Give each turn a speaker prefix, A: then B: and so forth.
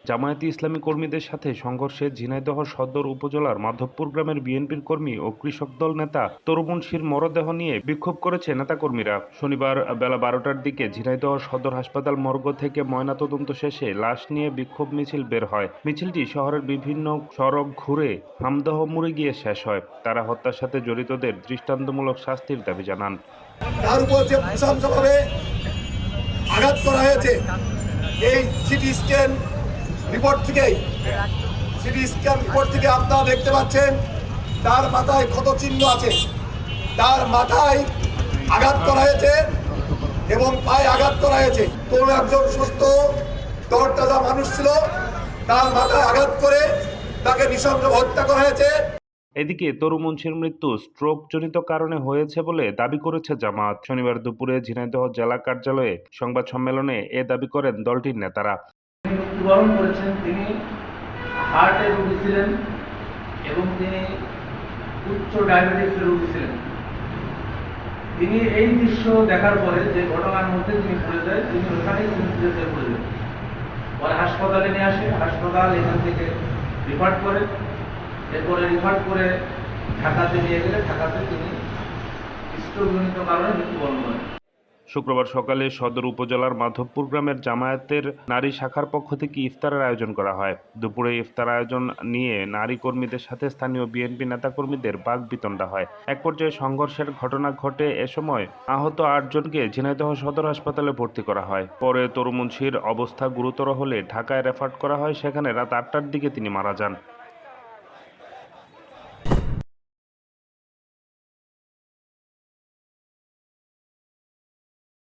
A: জামায়াতে ইসলামী কর্মীদের সাথে সংঘর্ষে ঝিনাইদহ সদর উপজেলার মাধবপুর গ্রামের বিএনপির কর্মী ও কৃষক দল নেতা তরু মুন্সির মরদেহ নিয়ে বিক্ষোভ করেছে নেতাকর্মীরা। শনিবার বেলা 12টার দিকে ঝিনাইদহ সদর হাসপাতাল মর্গ থেকে ময়নাতদন্ত শেষে লাশ নিয়ে বিক্ষোভ মিছিল বের হয়। মিছিলটি শহরের বিভিন্ন সড়ক ঘুরে হামদহ মোড়ে গিয়ে শেষ হয়। তারা হত্যার সাথে জড়িতদের দৃষ্টান্তমূলক শাস্তির দাবি জানান।
B: তার উপর যে প্রশংসাভাবে আঘাত করা হয়েছে, এই সিটি স্ক্যান রিপোর্ট থেকে আপনারা দেখতে পাচ্ছেন তার মাথায় ক্ষত চিহ্ন আছে। তার মাথায় আঘাত করা হয়েছে এবং পায়ে আঘাত করা হয়েছে। কোন একজন সুস্থ তরতাজা মানুষ ছিল, তার মাথায় আঘাত করে তাকে নৃশংসভাবে হত্যা করা হয়েছে।
A: এদিকে তরু মুন্সির মৃত্যু স্ট্রোকজনিত কারণে হয়েছে বলে দাবি করেছে জামায়াত। শনিবার দুপুরে ঝিনাইদহ জেলা কার্যালয়ে সংবাদ সম্মেলনে এ দাবি করেন দলটির নেতারা।
C: মৃত্যুবরণ করেছেন, তিনি হার্টের রোগী ছিলেন এবং তিনি উচ্চ ডায়াবেটিসের রোগী ছিলেন। তিনি এই দৃশ্য দেখার পরে যে ঘটনার মধ্যে তিনি পড়ে যায়, তিনি ওখানেই সেন্সলেসে পড়ে যান। পরে হাসপাতালে নিয়ে আসে, হাসপাতাল এখান থেকে রিফার করে, এরপরে রিফার করে ঢাকাতে নিয়ে গেলে ঢাকাতে তিনি স্ট্রোকজনিত কারণে মৃত্যুবরণ করেন।
A: শুক্রবার সকালে সদর উপজেলার মাধবপুর গ্রামের জামায়াতের নারী শাখার পক্ষ থেকে ইফতারের আয়োজন করা হয়। দুপুরে ইফতার আয়োজন নিয়ে নারী কর্মীদের সাথে স্থানীয় বিএনপি নেতাকর্মীদের বাকবিতণ্ডা হয়। এক পর্যায়ে সংঘর্ষের ঘটনা ঘটে। এ সময় আহত 8 জনকে ঝিনাইদহ সদর হাসপাতালে ভর্তি করা হয়। পরে তরু মুন্সির অবস্থা গুরুতর হলে ঢাকায় রেফার করা হয়। সেখানে রাত 8টার দিকে তিনি মারা যান।